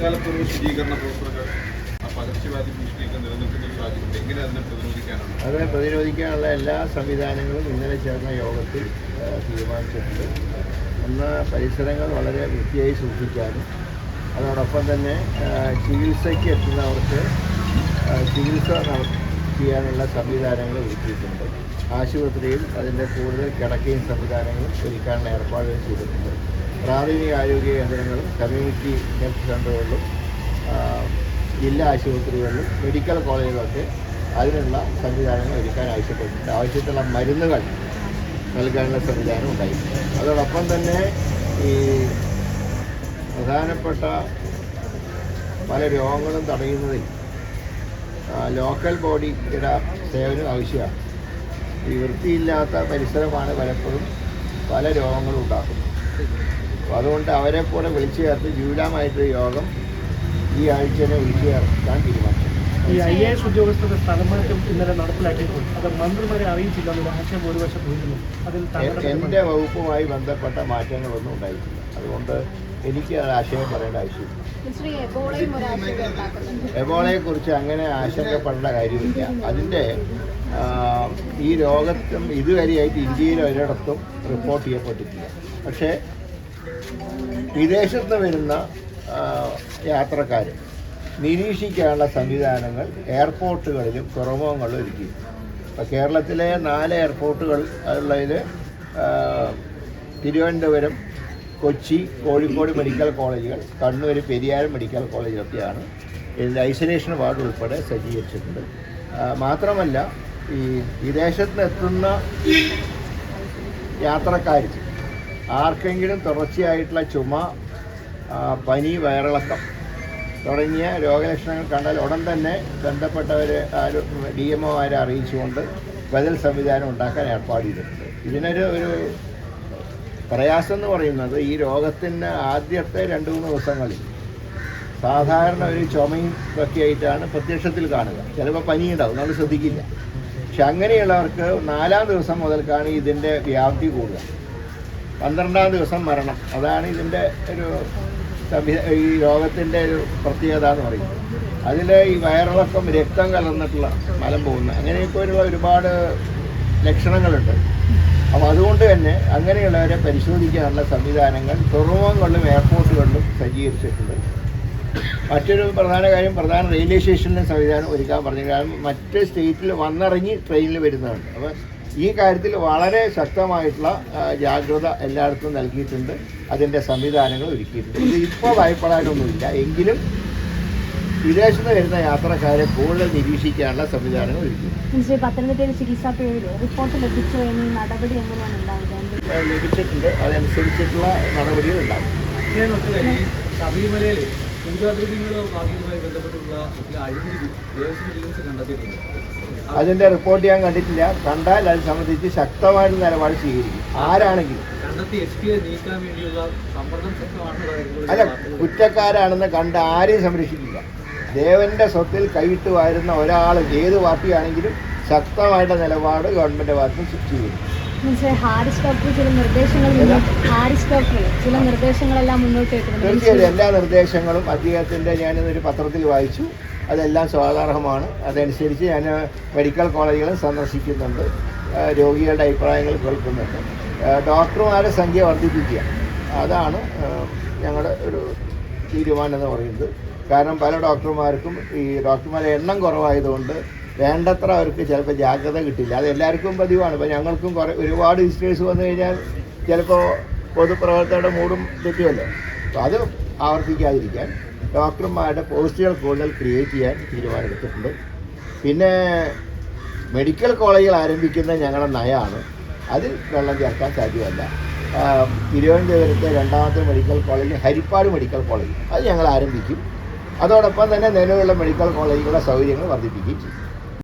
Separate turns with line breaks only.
മുൻകാലപൂർവ്വ ശുചീകരണ പ്രവർത്തനങ്ങൾ പകർച്ചവ്യാധി ഭീഷണിയൊക്കെ നിലനിൽക്കുന്ന ഒരു സാഹചര്യം എങ്ങനെ അതിനെ പ്രതിരോധിക്കാനാണ്?
അത് പ്രതിരോധിക്കാനുള്ള എല്ലാ സംവിധാനങ്ങളും ഇന്നലെ ചേർന്ന യോഗത്തിൽ തീരുമാനിച്ചിട്ടുണ്ട്. ഒന്ന്, പരിസരങ്ങൾ വളരെ വൃത്തിയായി സൂക്ഷിക്കാനും അതോടൊപ്പം തന്നെ ചികിത്സയ്ക്ക് എത്തുന്നവർക്ക് ചികിത്സ ചെയ്യാനുള്ള സംവിധാനങ്ങൾ ഒരുക്കിയിട്ടുണ്ട്. ആശുപത്രിയിൽ അതിൻ്റെ കൂടുതൽ കിടക്കയും സംവിധാനങ്ങളും ഒരുക്കാനുള്ള ഏർപ്പാടുകൾ ചെയ്തിട്ടുണ്ട്. പ്രാഥമിക ആരോഗ്യ കേന്ദ്രങ്ങളും കമ്മ്യൂണിറ്റി ഹെൽത്ത് സെൻ്ററുകളിലും ജില്ലാ ആശുപത്രികളിലും മെഡിക്കൽ കോളേജുകളൊക്കെ അതിനുള്ള സംവിധാനങ്ങൾ ഒരുക്കാൻ ആവശ്യപ്പെട്ടിട്ടുണ്ട്. ആവശ്യത്തിലുള്ള മരുന്നുകൾ നൽകാനുള്ള സംവിധാനം ഉണ്ടായിട്ടുണ്ട്. അതോടൊപ്പം തന്നെ ഈ പ്രധാനപ്പെട്ട പല രോഗങ്ങളും തടയുന്നതിൽ ലോക്കൽ ബോഡിയുടെ സേവനം ആവശ്യമാണ്. ഈ വൃത്തിയില്ലാത്ത പരിസരമാണ് പലപ്പോഴും പല രോഗങ്ങളും ഉണ്ടാക്കുന്നത്. അപ്പോൾ അതുകൊണ്ട് അവരെ കൂടെ വിളിച്ചു ചേർത്ത് ജൂലമായിട്ടൊരു യോഗം ഈ ആഴ്ച തന്നെ വിളിച്ചു ചേർക്കാൻ തീരുമാനിച്ചു.
ഈ IAS ഉദ്യോഗസ്ഥരുടെ സ്ഥലമാറ്റം ഇന്നലെ നടപ്പിലാക്കിയിട്ടുണ്ട്. അത് മന്ത്രിമാരെ അറിയിച്ചില്ല എന്നുള്ള ആശയം ഒരു വശം പോയിരുന്നു. അതിൽ
എൻ്റെ വകുപ്പുമായി ബന്ധപ്പെട്ട മാറ്റങ്ങളൊന്നും ഉണ്ടായിട്ടില്ല. അതുകൊണ്ട് എനിക്ക് ആശയം പറയേണ്ട ആവശ്യമില്ല. എബോളയെക്കുറിച്ച് അങ്ങനെ ആശങ്കപ്പെടേണ്ട കാര്യമില്ല. അതിൻ്റെ ഈ രോഗത്തും ഇതുവരെയായിട്ട് ഇന്ത്യയിൽ ഒരിടത്തും റിപ്പോർട്ട് ചെയ്യപ്പെട്ടിട്ടില്ല. പക്ഷേ വിദേശത്ത് വരുന്ന യാത്രക്കാർ നിരീക്ഷിക്കാനുള്ള സംവിധാനങ്ങൾ എയർപോർട്ടുകളിലും തുറമുഖങ്ങളിലും ഒരുക്കി. ഇപ്പോൾ കേരളത്തിലെ 4 എയർപോർട്ടുകൾ ഉള്ളതിൽ തിരുവനന്തപുരം, കൊച്ചി, കോഴിക്കോട് മെഡിക്കൽ കോളേജുകൾ, കണ്ണൂർ പെരിയാരം മെഡിക്കൽ കോളേജിലൊക്കെയാണ് ഇതിൻ്റെ ഐസൊലേഷൻ വാർഡ് ഉൾപ്പെടെ സജ്ജീകരിച്ചിട്ടുണ്ട്. മാത്രമല്ല, ഈ വിദേശത്ത് എത്തുന്ന യാത്രക്കാർ ആർക്കെങ്കിലും തുടർച്ചയായിട്ടുള്ള ചുമ, പനി, വയറിളക്കം തുടങ്ങിയ രോഗലക്ഷണങ്ങൾ കണ്ടാൽ ഉടൻ തന്നെ ബന്ധപ്പെട്ടവർ DMOമാരെ അറിയിച്ചുകൊണ്ട് ബദൽ സംവിധാനം ഉണ്ടാക്കാൻ ഏർപ്പാട് ചെയ്തിട്ടുണ്ട്. ഇതിനൊരു പ്രയാസം എന്ന് പറയുന്നത് ഈ രോഗത്തിന് ആദ്യത്തെ 2-3 ദിവസങ്ങളിൽ സാധാരണ ഒരു ചുമയും ഒക്കെ ആയിട്ടാണ് പ്രത്യക്ഷത്തിൽ കാണുക. ചിലപ്പോൾ പനിയുണ്ടാവും, നമ്മൾ ശ്രദ്ധിക്കില്ല. പക്ഷെ അങ്ങനെയുള്ളവർക്ക് 4-ാം ദിവസം മുതൽക്കാണ് ഇതിൻ്റെ വ്യാപ്തി കൂടുക. 12-ാം ദിവസം മരണം. അതാണ് ഇതിൻ്റെ ഈ രോഗത്തിൻ്റെ ഒരു പ്രത്യേകത എന്ന് പറയുന്നത്. അതിൽ ഈ വയറിളക്കം, രക്തം കലർന്നിട്ടുള്ള മലം പോകുന്ന അങ്ങനെയൊക്കെയുള്ള ഒരുപാട് ലക്ഷണങ്ങളുണ്ട്. അപ്പോൾ അതുകൊണ്ട് തന്നെ അങ്ങനെയുള്ളവരെ പരിശോധിക്കാനുള്ള സംവിധാനങ്ങൾ തുറമുഖങ്ങളിലും എയർപോർട്ടുകളിലും സജ്ജീകരിച്ചിട്ടുണ്ട്. മറ്റൊരു പ്രധാന കാര്യം, പ്രധാന റെയിൽവേ സ്റ്റേഷനിലും സംവിധാനം ഒരുക്കാൻ പറഞ്ഞു. കാരണം മറ്റ് സ്റ്റേറ്റിൽ വന്നിറങ്ങി ട്രെയിനിൽ വരുന്നതാണ്. അപ്പോൾ ഈ കാര്യത്തിൽ വളരെ ശക്തമായിട്ടുള്ള ജാഗ്രത എല്ലായിടത്തും നൽകിയിട്ടുണ്ട്. അതിൻ്റെ സംവിധാനങ്ങൾ ഒരുക്കിയിട്ടുണ്ട്. ഇത് ഇപ്പോൾ ഭയപ്പെടാനൊന്നുമില്ല. എങ്കിലും വിദേശത്ത് വരുന്ന യാത്രക്കാരെ കൂടുതൽ നിരീക്ഷിക്കാനുള്ള സംവിധാനങ്ങൾ ഒരുക്കിയിട്ടുണ്ട്. ലഭിച്ചിട്ടുണ്ട്. അതനുസരിച്ചിട്ടുള്ള നടപടികൾ ഉണ്ടാകും.
ശബരിമലയിൽ പൂജാദ്രവ്യങ്ങളുമായി ബന്ധപ്പെട്ടുള്ള അഴിമതി കണ്ടെത്തിയിട്ടുണ്ട്.
അതിൻ്റെ റിപ്പോർട്ട് ഞാൻ കണ്ടിട്ടില്ല. കണ്ടാൽ അത് സംബന്ധിച്ച് ശക്തമായൊരു നിലപാട് സ്വീകരിക്കും. ആരാണെങ്കിലും അല്ല, കുറ്റക്കാരാണെന്ന് കണ്ട് ആരെയും സംരക്ഷിക്കില്ല. ദേവന്റെ സ്വത്തിൽ കൈയിട്ട് വാരുന്ന ഒരാൾ ഏത് പാർട്ടിയാണെങ്കിലും ശക്തമായിട്ട് നിലപാട് ഗവൺമെന്റ് ഭാഗത്തും സ്വീകരിക്കും. തീർച്ചയായും എല്ലാ നിർദ്ദേശങ്ങളും അദ്ദേഹത്തിൻ്റെ ഞാനിതൊരു പത്രത്തിൽ വായിച്ചു. അതെല്ലാം സ്വാഗതാർഹമാണ്. അതനുസരിച്ച് ഞാൻ മെഡിക്കൽ കോളേജുകളും സന്ദർശിക്കുന്നുണ്ട്. രോഗികളുടെ അഭിപ്രായങ്ങൾ കേൾക്കുന്നുണ്ട്. ഡോക്ടർമാരുടെ സംഖ്യ വർദ്ധിപ്പിക്കുക, അതാണ് ഞങ്ങളുടെ ഒരു തീരുമാനം എന്ന് പറയുന്നത്. കാരണം പല ഡോക്ടർമാർക്കും ഈ ഡോക്ടർമാരുടെ എണ്ണം കുറവായതുകൊണ്ട് വേണ്ടത്ര അവർക്ക് ചിലപ്പോൾ ജാഗ്രത കിട്ടില്ല. അത് എല്ലാവർക്കും പതിവാണ്. ഇപ്പോൾ ഞങ്ങൾക്കും ഒരുപാട് വിസിറ്റേഴ്സ് വന്നു കഴിഞ്ഞാൽ ചിലപ്പോൾ പൊതുപ്രവർത്തകരുടെ മൂടും തെറ്റുമല്ലോ. അപ്പോൾ അത് ആവർത്തിക്കാതിരിക്കാൻ ഡോക്ടർമാരുടെ പോസ്റ്റുകൾ കൂടുതൽ ക്രിയേറ്റ് ചെയ്യാൻ തീരുമാനമെടുത്തിട്ടുണ്ട്. പിന്നെ മെഡിക്കൽ കോളേജുകൾ ആരംഭിക്കുന്ന ഞങ്ങളുടെ നയമാണ്. അതിൽ വെള്ളം ചേർക്കാൻ സാധ്യമല്ല. തിരുവനന്തപുരത്തെ 2ാമത്തെ medical college, Harippad medical college, അത് ഞങ്ങൾ ആരംഭിക്കും. അതോടൊപ്പം തന്നെ നിലവിലുള്ള മെഡിക്കൽ കോളേജുകളുടെ സൗകര്യങ്ങൾ വർദ്ധിപ്പിക്കുകയും ചെയ്യും.